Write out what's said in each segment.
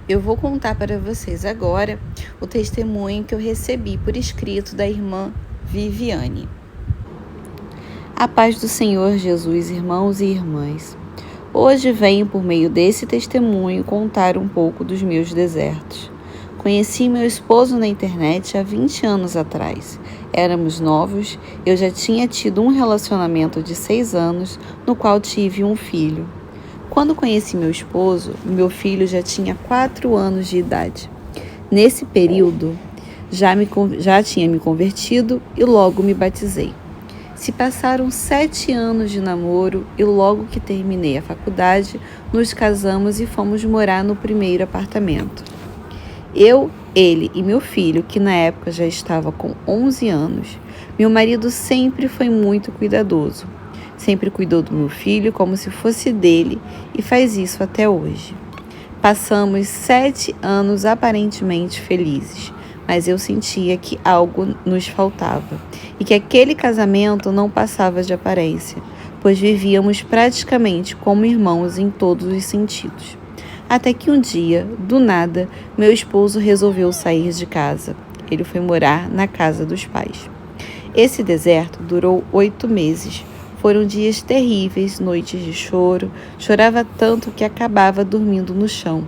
Eu vou contar para vocês agora o testemunho que eu recebi por escrito da irmã Viviane. A paz do Senhor Jesus, irmãos e irmãs. Hoje venho, por meio desse testemunho, contar um pouco dos meus desertos. Conheci meu esposo na internet há 20 anos atrás. Éramos novos, eu já tinha tido um relacionamento de 6 anos, no qual tive um filho. Quando conheci meu esposo, meu filho já tinha 4 anos de idade. Nesse período, já tinha me convertido e logo me batizei. Se passaram 7 anos de namoro e logo que terminei a faculdade, nos casamos e fomos morar no primeiro apartamento. Eu, ele e meu filho, que na época já estava com 11 anos. Meu marido sempre foi muito cuidadoso. Sempre cuidou do meu filho como se fosse dele e faz isso até hoje. Passamos 7 anos aparentemente felizes, mas eu sentia que algo nos faltava e que aquele casamento não passava de aparência, pois vivíamos praticamente como irmãos em todos os sentidos. Até que um dia, do nada, meu esposo resolveu sair de casa. Ele foi morar na casa dos pais. Esse deserto durou 8 meses. Foram dias terríveis, noites de choro. Chorava tanto que acabava dormindo no chão.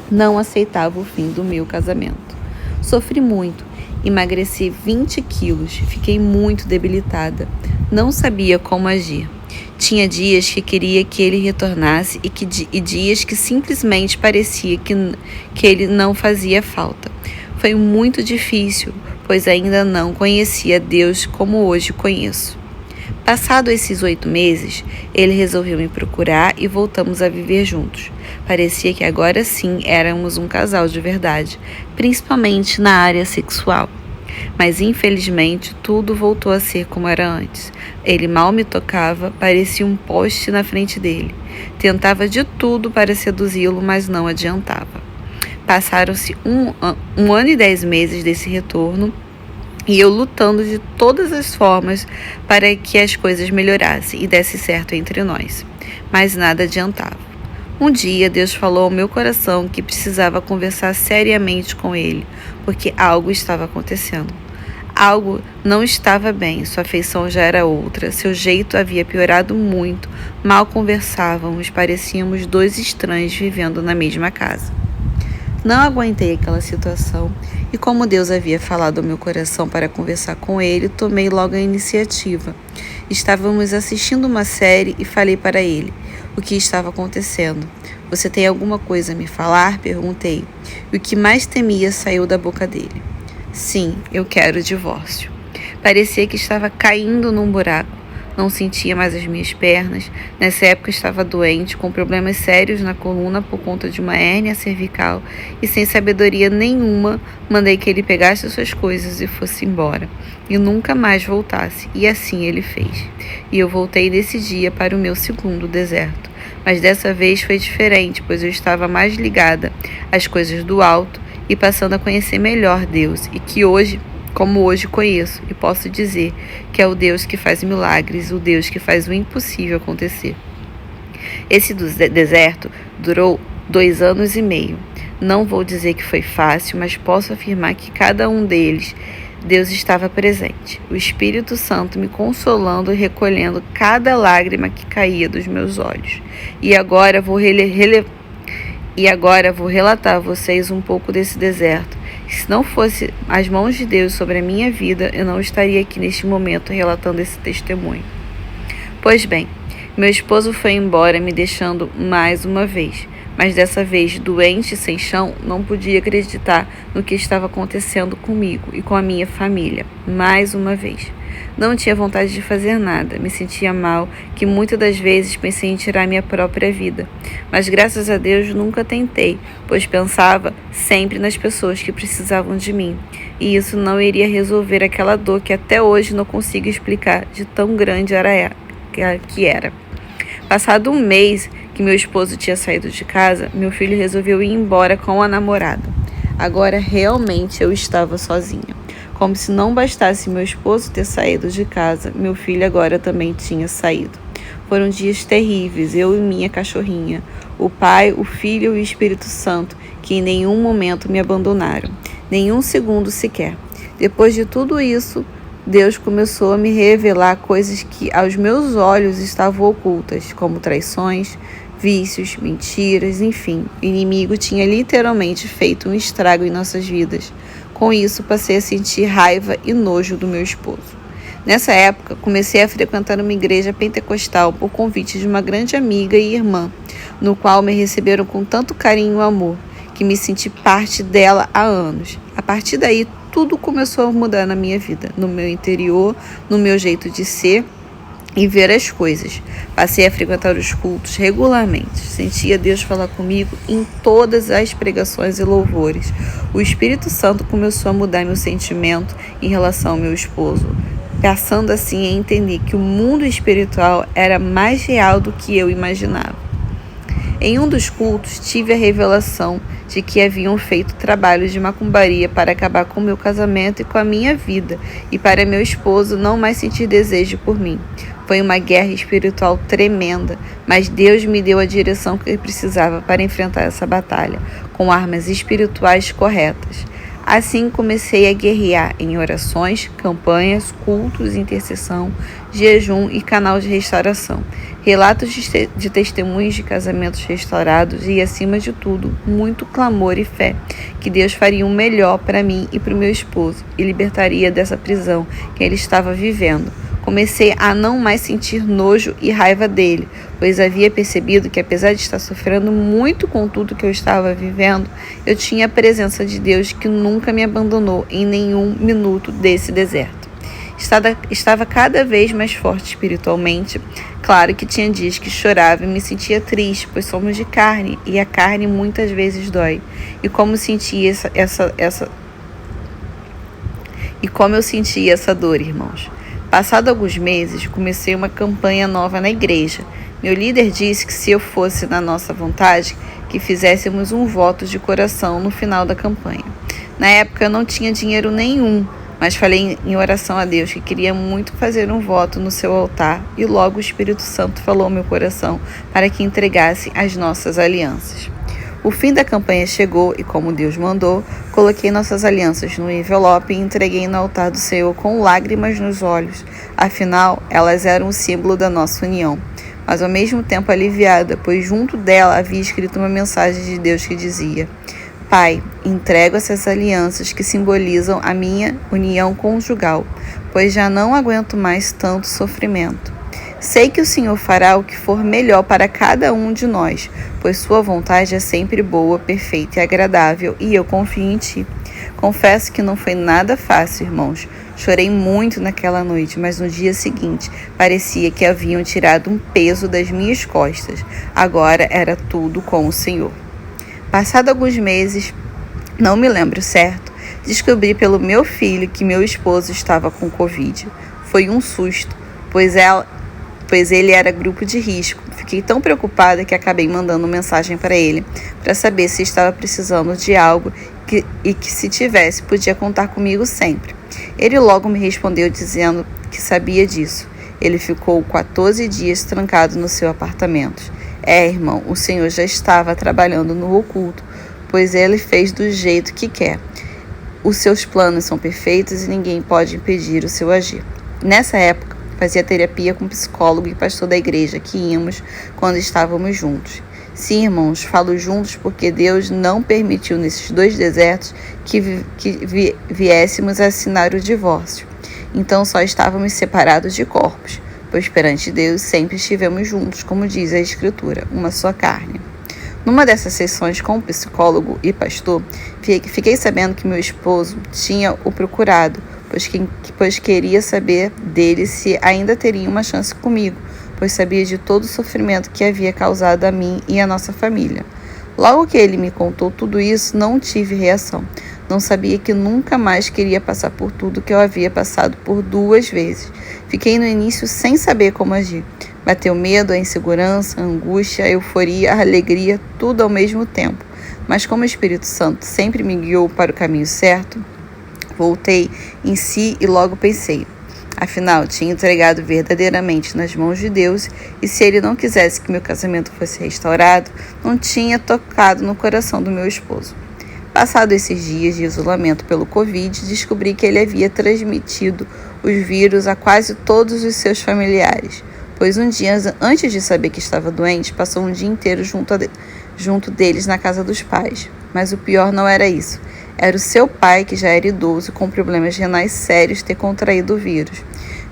Não aceitava o fim do meu casamento. Sofri muito. Emagreci 20 quilos. Fiquei muito debilitada. Não sabia como agir. Tinha dias que queria que ele retornasse e dias que simplesmente parecia que ele não fazia falta. Foi muito difícil, pois ainda não conhecia Deus como hoje conheço. Passado esses 8 meses, ele resolveu me procurar e voltamos a viver juntos. Parecia que agora sim éramos um casal de verdade, principalmente na área sexual. Mas infelizmente tudo voltou a ser como era antes. Ele mal me tocava, parecia um poste na frente dele. Tentava de tudo para seduzi-lo, mas não adiantava. Passaram-se um ano e 10 meses desse retorno e eu lutando de todas as formas para que as coisas melhorassem e desse certo entre nós. Mas nada adiantava. Um dia, Deus falou ao meu coração que precisava conversar seriamente com ele, porque algo estava acontecendo. Algo não estava bem, sua feição já era outra, seu jeito havia piorado muito, mal conversávamos, parecíamos 2 estranhos vivendo na mesma casa. Não aguentei aquela situação e, como Deus havia falado ao meu coração para conversar com ele, tomei logo a iniciativa. Estávamos assistindo uma série e falei para ele o que estava acontecendo. Você tem alguma coisa a me falar? Perguntei. E o que mais temia saiu da boca dele. Sim, eu quero o divórcio. Parecia que estava caindo num buraco. Não sentia mais as minhas pernas. Nessa época estava doente, com problemas sérios na coluna por conta de uma hérnia cervical e sem sabedoria nenhuma, mandei que ele pegasse as suas coisas e fosse embora. E nunca mais voltasse. E assim ele fez. E eu voltei nesse dia para o meu segundo deserto. Mas dessa vez foi diferente, pois eu estava mais ligada às coisas do alto e passando a conhecer melhor Deus, e que hoje, como hoje conheço, e posso dizer que é o Deus que faz milagres, o Deus que faz o impossível acontecer. Esse deserto durou 2 anos e meio. Não vou dizer que foi fácil, mas posso afirmar que cada um deles, Deus estava presente, o Espírito Santo me consolando e recolhendo cada lágrima que caía dos meus olhos. E agora vou relatar a vocês um pouco desse deserto. Se não fosse as mãos de Deus sobre a minha vida, eu não estaria aqui neste momento relatando esse testemunho. Pois bem, meu esposo foi embora me deixando mais uma vez, mas dessa vez doente e sem chão, não podia acreditar no que estava acontecendo comigo e com a minha família, mais uma vez. Não tinha vontade de fazer nada, me sentia mal, que muitas das vezes pensei em tirar minha própria vida. Mas graças a Deus nunca tentei, pois pensava sempre nas pessoas que precisavam de mim. E isso não iria resolver aquela dor que até hoje não consigo explicar de tão grande que era. Passado um mês que meu esposo tinha saído de casa, meu filho resolveu ir embora com a namorada. Agora realmente eu estava sozinha. Como se não bastasse meu esposo ter saído de casa, meu filho agora também tinha saído. Foram dias terríveis, eu e minha cachorrinha, o Pai, o Filho e o Espírito Santo, que em nenhum momento me abandonaram, nenhum segundo sequer. Depois de tudo isso, Deus começou a me revelar coisas que aos meus olhos estavam ocultas, como traições, vícios, mentiras, enfim. O inimigo tinha literalmente feito um estrago em nossas vidas. Com isso, passei a sentir raiva e nojo do meu esposo. Nessa época, comecei a frequentar uma igreja pentecostal por convite de uma grande amiga e irmã, no qual me receberam com tanto carinho e amor, que me senti parte dela há anos. A partir daí, tudo começou a mudar na minha vida, no meu interior, no meu jeito de ser e ver as coisas. Passei a frequentar os cultos regularmente. Sentia Deus falar comigo em todas as pregações e louvores. O Espírito Santo começou a mudar meu sentimento em relação ao meu esposo, passando assim a entender que o mundo espiritual era mais real do que eu imaginava. Em um dos cultos, tive a revelação de que haviam feito trabalhos de macumbaria para acabar com meu casamento e com a minha vida, e para meu esposo não mais sentir desejo por mim. Foi uma guerra espiritual tremenda, mas Deus me deu a direção que eu precisava para enfrentar essa batalha, com armas espirituais corretas. Assim comecei a guerrear em orações, campanhas, cultos, intercessão, jejum e canal de restauração. Relatos de testemunhos de casamentos restaurados e, acima de tudo, muito clamor e fé, que Deus faria o melhor para mim e para o meu esposo e libertaria dessa prisão que ele estava vivendo. Comecei a não mais sentir nojo e raiva dele, pois havia percebido que, apesar de estar sofrendo muito com tudo que eu estava vivendo, eu tinha a presença de Deus que nunca me abandonou em nenhum minuto desse deserto. Estava cada vez mais forte espiritualmente. Claro que tinha dias que chorava e me sentia triste, pois somos de carne e a carne muitas vezes dói. E como eu sentia essa dor, irmãos. Passado alguns meses, comecei uma campanha nova na igreja. Meu líder disse que, se eu fosse na nossa vontade, que fizéssemos um voto de coração no final da campanha. Na época eu não tinha dinheiro nenhum, mas falei em oração a Deus que queria muito fazer um voto no seu altar, e logo o Espírito Santo falou ao meu coração para que entregasse as nossas alianças. O fim da campanha chegou e, como Deus mandou, coloquei nossas alianças no envelope e entreguei no altar do Senhor com lágrimas nos olhos. Afinal, elas eram o símbolo da nossa união, mas ao mesmo tempo aliviada, pois junto dela havia escrito uma mensagem de Deus que dizia: Pai, entrego essas alianças que simbolizam a minha união conjugal, pois já não aguento mais tanto sofrimento. Sei que o Senhor fará o que for melhor para cada um de nós, pois sua vontade é sempre boa, perfeita e agradável, e eu confio em Ti. Confesso que não foi nada fácil, irmãos. Chorei muito naquela noite, mas no dia seguinte parecia que haviam tirado um peso das minhas costas. Agora era tudo com o Senhor. Passado alguns meses, não me lembro certo, descobri pelo meu filho que meu esposo estava com Covid. Foi um susto, pois ele era grupo de risco. Fiquei tão preocupada que acabei mandando mensagem para ele, para saber se estava precisando de algo e que, se tivesse, podia contar comigo sempre. Ele logo me respondeu dizendo que sabia disso. Ele ficou 14 dias trancado no seu apartamento. Irmão, o Senhor já estava trabalhando no oculto, pois Ele fez do jeito que quer. Os seus planos são perfeitos e ninguém pode impedir o seu agir. Nessa época, fazia terapia com psicólogo e pastor da igreja que íamos quando estávamos juntos. Sim, irmãos, falo juntos porque Deus não permitiu nesses 2 desertos que viéssemos a assinar o divórcio. Então só estávamos separados de corpos, pois perante Deus sempre estivemos juntos, como diz a Escritura, uma só carne. Numa dessas sessões com o psicólogo e pastor, fiquei sabendo que meu esposo tinha o procurado, pois queria saber dele se ainda teria uma chance comigo, pois sabia de todo o sofrimento que havia causado a mim e a nossa família. Logo que ele me contou tudo isso, não tive reação. Não sabia que nunca mais queria passar por tudo que eu havia passado por 2 vezes. Fiquei no início sem saber como agir. Bateu medo, a insegurança, a angústia, a euforia, a alegria, tudo ao mesmo tempo. Mas como o Espírito Santo sempre me guiou para o caminho certo, voltei em si e logo pensei: Afinal, tinha entregado verdadeiramente nas mãos de Deus, e se ele não quisesse que meu casamento fosse restaurado, não tinha tocado no coração do meu esposo. Passados esses dias de isolamento pelo Covid, descobri que ele havia transmitido os vírus a quase todos os seus familiares, pois um dia antes de saber que estava doente, passou um dia inteiro junto deles na casa dos pais. Mas o pior não era isso. Era o seu pai, que já era idoso, com problemas renais sérios, ter contraído o vírus.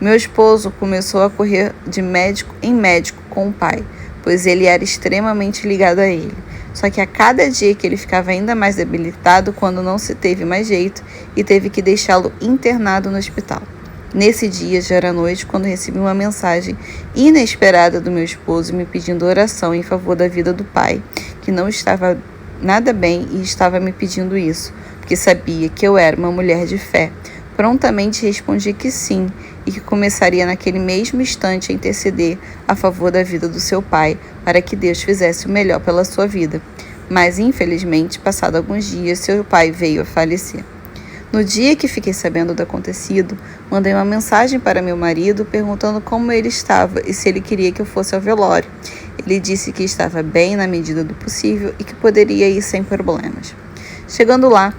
Meu esposo começou a correr de médico em médico com o pai, pois ele era extremamente ligado a ele. Só que a cada dia que ele ficava ainda mais debilitado, quando não se teve mais jeito, e teve que deixá-lo internado no hospital. Nesse dia, já era noite, quando recebi uma mensagem inesperada do meu esposo me pedindo oração em favor da vida do pai, que não estava nada bem e estava me pedindo isso, porque sabia que eu era uma mulher de fé. Prontamente respondi que sim, e que começaria naquele mesmo instante a interceder a favor da vida do seu pai, para que Deus fizesse o melhor pela sua vida. Mas, infelizmente, passado alguns dias, seu pai veio a falecer. No dia que fiquei sabendo do acontecido, mandei uma mensagem para meu marido perguntando como ele estava e se ele queria que eu fosse ao velório. Ele disse que estava bem na medida do possível e que poderia ir sem problemas. Chegando lá,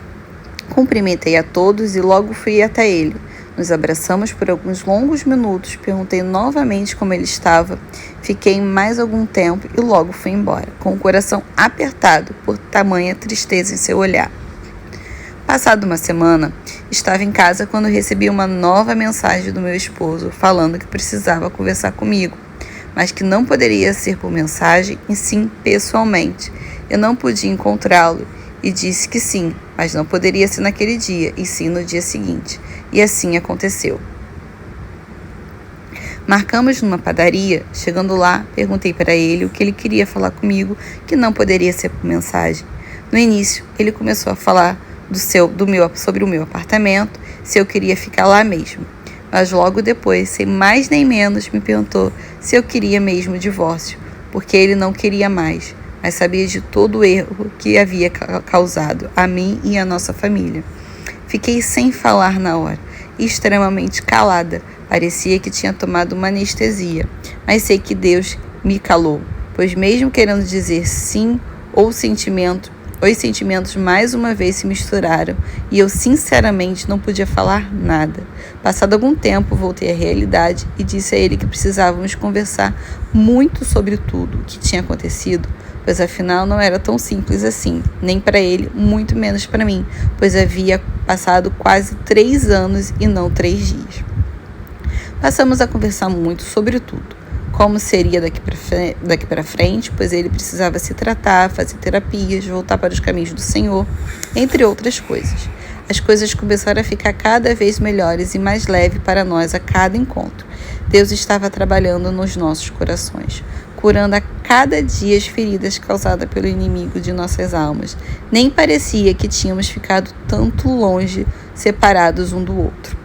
cumprimentei a todos e logo fui até ele. Nos abraçamos por alguns longos minutos, perguntei novamente como ele estava, fiquei mais algum tempo e logo fui embora, com o coração apertado por tamanha tristeza em seu olhar. Passada uma semana, estava em casa quando recebi uma nova mensagem do meu esposo falando que precisava conversar comigo, mas que não poderia ser por mensagem e sim pessoalmente. Eu não podia encontrá-lo e disse que sim, mas não poderia ser naquele dia e sim no dia seguinte. E assim aconteceu. Marcamos numa padaria. Chegando lá, perguntei para ele o que ele queria falar comigo, que não poderia ser por mensagem. No início, ele começou a falar sobre o meu apartamento, se eu queria ficar lá mesmo. Mas logo depois, sem mais nem menos, me perguntou se eu queria mesmo o divórcio, porque ele não queria mais, mas sabia de todo o erro que havia causado a mim e a nossa família. Fiquei sem falar na hora, extremamente calada. Parecia que tinha tomado uma anestesia, mas sei que Deus me calou, pois mesmo querendo dizer sim os sentimentos mais uma vez se misturaram e eu sinceramente não podia falar nada. Passado algum tempo, voltei à realidade e disse a ele que precisávamos conversar muito sobre tudo o que tinha acontecido, pois afinal não era tão simples assim, nem para ele, muito menos para mim, pois havia passado quase 3 anos e não 3 dias. Passamos a conversar muito sobre tudo. Como seria daqui para frente, pois ele precisava se tratar, fazer terapias, voltar para os caminhos do Senhor, entre outras coisas. As coisas começaram a ficar cada vez melhores e mais leves para nós a cada encontro. Deus estava trabalhando nos nossos corações, curando a cada dia as feridas causadas pelo inimigo de nossas almas. Nem parecia que tínhamos ficado tanto longe, separados um do outro.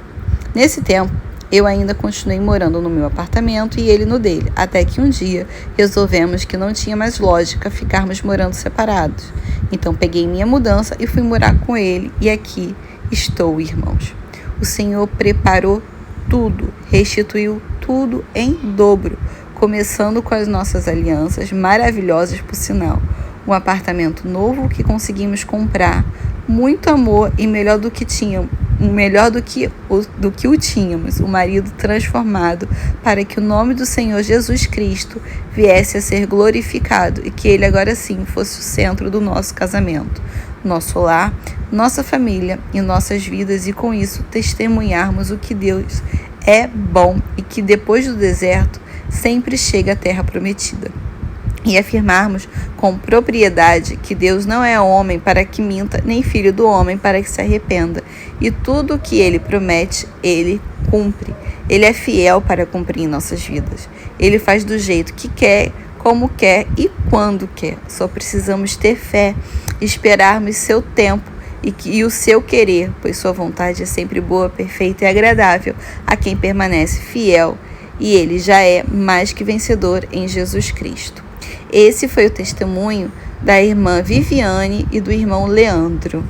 Nesse tempo, eu ainda continuei morando no meu apartamento e ele no dele, até que um dia resolvemos que não tinha mais lógica ficarmos morando separados. Então peguei minha mudança e fui morar com ele e aqui estou, irmãos. O Senhor preparou tudo, restituiu tudo em dobro, começando com as nossas alianças maravilhosas, por sinal. Um apartamento novo que conseguimos comprar, muito amor e melhor do que o tínhamos, o marido transformado para que o nome do Senhor Jesus Cristo viesse a ser glorificado e que ele agora sim fosse o centro do nosso casamento, nosso lar, nossa família e nossas vidas, e com isso testemunharmos o que Deus é bom e que depois do deserto sempre chega à terra prometida. E afirmarmos com propriedade que Deus não é homem para que minta, nem filho do homem para que se arrependa. E tudo o que Ele promete, Ele cumpre. Ele é fiel para cumprir em nossas vidas. Ele faz do jeito que quer, como quer e quando quer. Só precisamos ter fé, esperarmos seu tempo e o seu querer, pois sua vontade é sempre boa, perfeita e agradável a quem permanece fiel. E Ele já é mais que vencedor em Jesus Cristo. Esse foi o testemunho da irmã Viviane e do irmão Leandro.